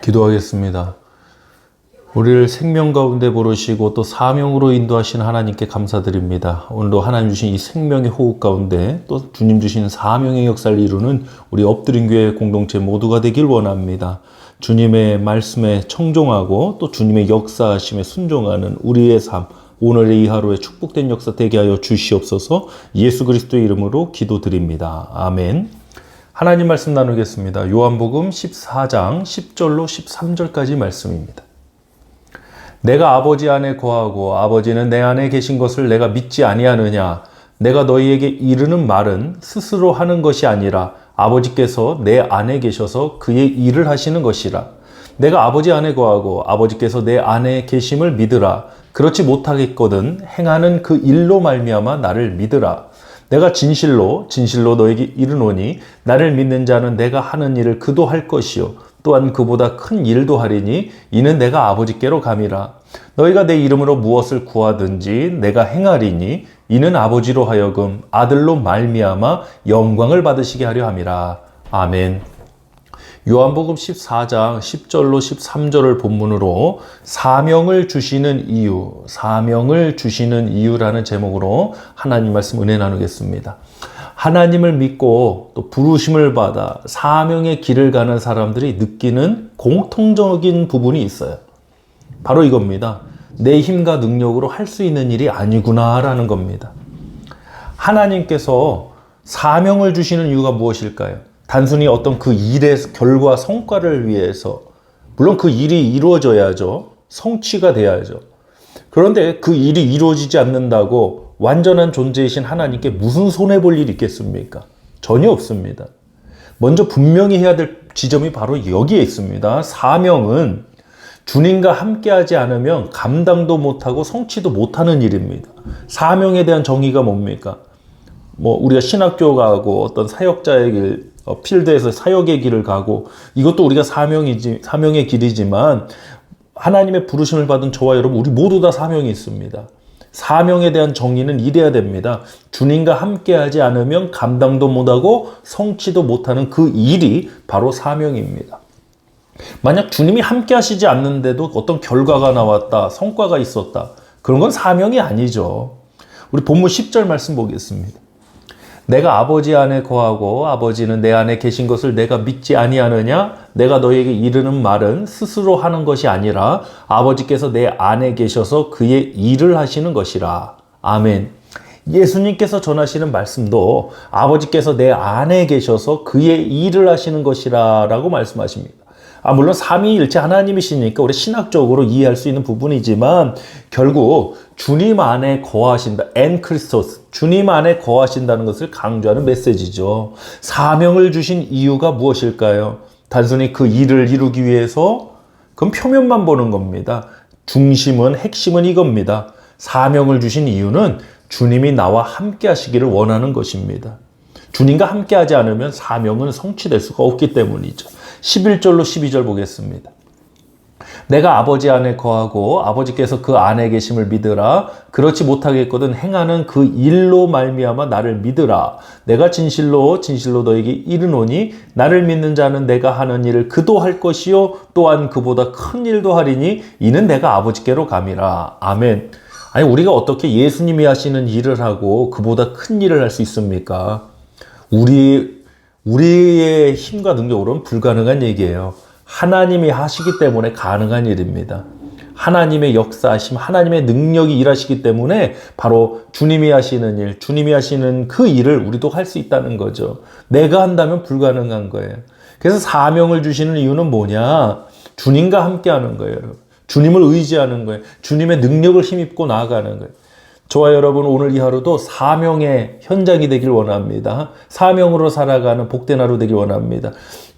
기도하겠습니다. 우리를 생명 가운데 부르시고 또 사명으로 인도하신 하나님께 감사드립니다. 오늘도 하나님 주신 이 생명의 호흡 가운데 또 주님 주신 사명의 역사를 이루는 우리 엎드린 교회 공동체 모두가 되길 원합니다. 주님의 말씀에 청종하고 또 주님의 역사하심에 순종하는 우리의 삶, 오늘의 이 하루에 축복된 역사 되게 하여 주시옵소서. 예수 그리스도의 이름으로 기도드립니다. 아멘. 하나님 말씀 나누겠습니다. 요한복음 14장 10절로 13절까지 말씀입니다. 내가 아버지 안에 거하고 아버지는 내 안에 계신 것을 내가 믿지 아니하느냐? 내가 너희에게 이르는 말은 스스로 하는 것이 아니라 아버지께서 내 안에 계셔서 그의 일을 하시는 것이라. 내가 아버지 안에 거하고 아버지께서 내 안에 계심을 믿으라. 그렇지 못하겠거든 행하는 그 일로 말미암아 나를 믿으라. 내가 진실로 너에게 이르노니 나를 믿는 자는 내가 하는 일을 그도 할 것이요 또한 그보다 큰 일도 하리니 이는 내가 아버지께로 감이라. 너희가 내 이름으로 무엇을 구하든지 내가 행하리니 이는 아버지로 하여금 아들로 말미암아 영광을 받으시게 하려 함이라. 아멘. 요한복음 14장 10절로 13절을 본문으로 사명을 주시는 이유라는 제목으로 하나님 말씀 은혜 나누겠습니다. 하나님을 믿고 또 부르심을 받아 사명의 길을 가는 사람들이 느끼는 공통적인 부분이 있어요. 바로 이겁니다. 내 힘과 능력으로 할 수 있는 일이 아니구나라는 겁니다. 하나님께서 사명을 주시는 이유가 무엇일까요? 단순히 어떤 그 일의 결과, 성과를 위해서, 물론 그 일이 이루어져야죠. 성취가 돼야죠. 그런데 그 일이 이루어지지 않는다고 완전한 존재이신 하나님께 무슨 손해볼 일이 있겠습니까? 전혀 없습니다. 먼저 분명히 해야 될 지점이 바로 여기에 있습니다. 사명은 주님과 함께하지 않으면 감당도 못하고 성취도 못하는 일입니다. 사명에 대한 정의가 뭡니까? 우리가 신학교 가고 어떤 사역자의 길, 필드에서 사역의 길을 가고 이것도 우리가 사명의 길이지만 하나님의 부르심을 받은 저와 여러분 우리 모두 다 사명이 있습니다. 사명에 대한 정의는 이래야 됩니다. 주님과 함께하지 않으면 감당도 못하고 성취도 못하는 그 일이 바로 사명입니다. 만약 주님이 함께하시지 않는데도 어떤 결과가 나왔다, 성과가 있었다, 그런 건 사명이 아니죠. 우리 본문 10절 말씀 보겠습니다. 내가 아버지 안에 거하고 아버지는 내 안에 계신 것을 내가 믿지 아니하느냐? 내가 너에게 이르는 말은 스스로 하는 것이 아니라 아버지께서 내 안에 계셔서 그의 일을 하시는 것이라. 아멘. 예수님께서 전하시는 말씀도 아버지께서 내 안에 계셔서 그의 일을 하시는 것이라 라고 말씀하십니다. 물론 삼위일체 하나님이시니까 우리 신학적으로 이해할 수 있는 부분이지만 결국 주님 안에 거하신다. 엔 크리스토스. 주님 안에 거하신다는 것을 강조하는 메시지죠. 사명을 주신 이유가 무엇일까요? 단순히 그 일을 이루기 위해서 그건 표면만 보는 겁니다. 핵심은 이겁니다. 사명을 주신 이유는 주님이 나와 함께 하시기를 원하는 것입니다. 주님과 함께 하지 않으면 사명은 성취될 수가 없기 때문이죠. 11절로 12절 보겠습니다. 내가 아버지 안에 거하고 아버지께서 그 안에 계심을 믿으라. 그렇지 못하겠거든 행하는 그 일로 말미암아 나를 믿으라. 내가 진실로 너에게 이르노니 나를 믿는 자는 내가 하는 일을 그도 할 것이요 또한 그보다 큰 일도 하리니 이는 내가 아버지께로 감이라. 아멘. 아니 우리가 어떻게 예수님이 하시는 일을 하고 그보다 큰 일을 할 수 있습니까? 우리의 힘과 능력으로는 불가능한 얘기예요. 하나님이 하시기 때문에 가능한 일입니다. 하나님의 역사하심, 하나님의 능력이 일하시기 때문에 바로 주님이 하시는 일, 주님이 하시는 그 일을 우리도 할 수 있다는 거죠. 내가 한다면 불가능한 거예요. 그래서 사명을 주시는 이유는 뭐냐? 주님과 함께 하는 거예요, 여러분. 주님을 의지하는 거예요. 주님의 능력을 힘입고 나아가는 거예요. 저와 여러분 오늘 이 하루도 사명의 현장이 되길 원합니다. 사명으로 살아가는 복된 하루 되길 원합니다.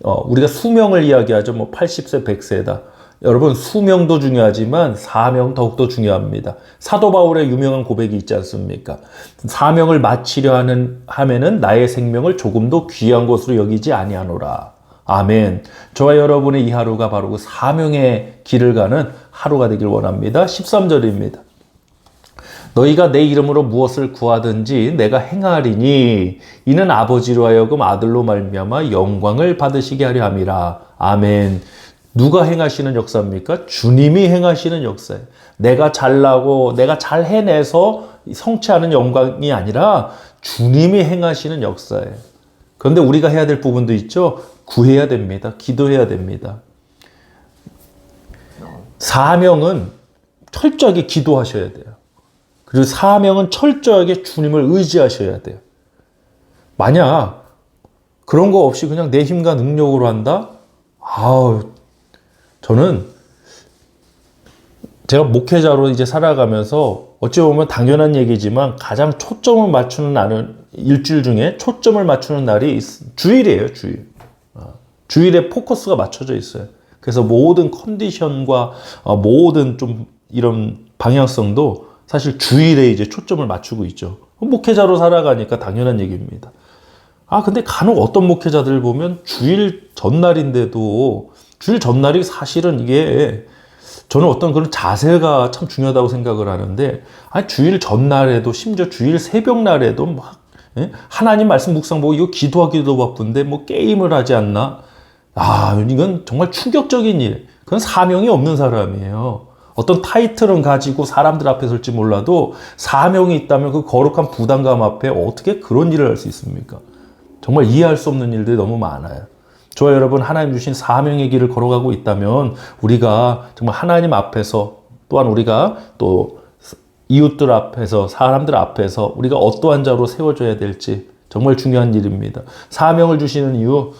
우리가 수명을 이야기하죠. 80세, 100세다. 여러분 수명도 중요하지만 사명 더욱더 중요합니다. 사도 바울의 유명한 고백이 있지 않습니까? 사명을 마치려 하면은 나의 생명을 조금도 귀한 것으로 여기지 아니하노라. 아멘. 저와 여러분의 이 하루가 바로 그 사명의 길을 가는 하루가 되길 원합니다. 13절입니다. 너희가 내 이름으로 무엇을 구하든지 내가 행하리니 이는 아버지로 하여금 아들로 말미암아 영광을 받으시게 하려 함이라. 아멘. 누가 행하시는 역사입니까? 주님이 행하시는 역사예요. 내가 잘나고 내가 잘 해내서 성취하는 영광이 아니라 주님이 행하시는 역사예요. 그런데 우리가 해야 될 부분도 있죠. 구해야 됩니다. 기도해야 됩니다. 사명은 철저하게 기도하셔야 돼요. 그리고 사명은 철저하게 주님을 의지하셔야 돼요. 만약 그런 거 없이 그냥 내 힘과 능력으로 한다? 저는 제가 목회자로 이제 살아가면서 어찌 보면 당연한 얘기지만 가장 초점을 맞추는 날은 일주일 중에 초점을 맞추는 날이 주일이에요, 주일. 주일에 포커스가 맞춰져 있어요. 그래서 모든 컨디션과 모든 좀 이런 방향성도 사실 주일에 이제 초점을 맞추고 있죠. 목회자로 살아가니까 당연한 얘기입니다. 근데 간혹 어떤 목회자들 보면 주일 전날인데도 주일 전날이 사실은 이게 저는 어떤 그런 자세가 참 중요하다고 생각을 하는데 주일 전날에도 심지어 주일 새벽날에도 막 하나님 말씀 묵상 보고 이거 기도하기도 바쁜데 뭐 게임을 하지 않나? 이건 정말 충격적인 일. 그건 사명이 없는 사람이에요. 어떤 타이틀은 가지고 사람들 앞에 설지 몰라도 사명이 있다면 그 거룩한 부담감 앞에 어떻게 그런 일을 할 수 있습니까? 정말 이해할 수 없는 일들이 너무 많아요. 저와 여러분 하나님 주신 사명의 길을 걸어가고 있다면 우리가 정말 하나님 앞에서 또한 우리가 또 이웃들 앞에서 사람들 앞에서 우리가 어떠한 자로 세워져야 될지 정말 중요한 일입니다. 사명을 주시는 이유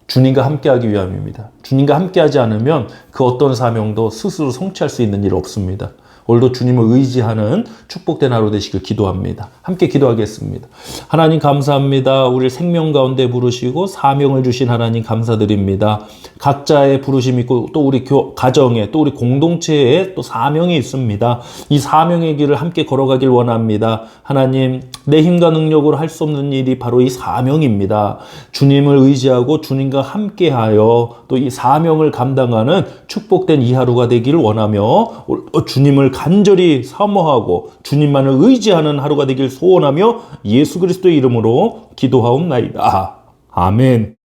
주님과 함께하기 위함입니다. 주님과 함께하지 않으면 그 어떤 사명도 스스로 성취할 수 있는 일 없습니다. 오늘도 주님을 의지하는 축복된 하루 되시길 기도합니다. 함께 기도하겠습니다. 하나님 감사합니다. 우리를 생명 가운데 부르시고 사명을 주신 하나님 감사드립니다. 각자의 부르심 있고 또 우리 가정에 또 우리 공동체에 또 사명이 있습니다. 이 사명의 길을 함께 걸어가길 원합니다. 하나님 내 힘과 능력으로 할 수 없는 일이 바로 이 사명입니다. 주님을 의지하고 주님과 함께하여 또 이 사명을 감당하는 축복된 이 하루가 되기를 원하며 주님을 간절히 사모하고 주님만을 의지하는 하루가 되길 소원하며 예수 그리스도의 이름으로 기도하옵나이다. 아멘.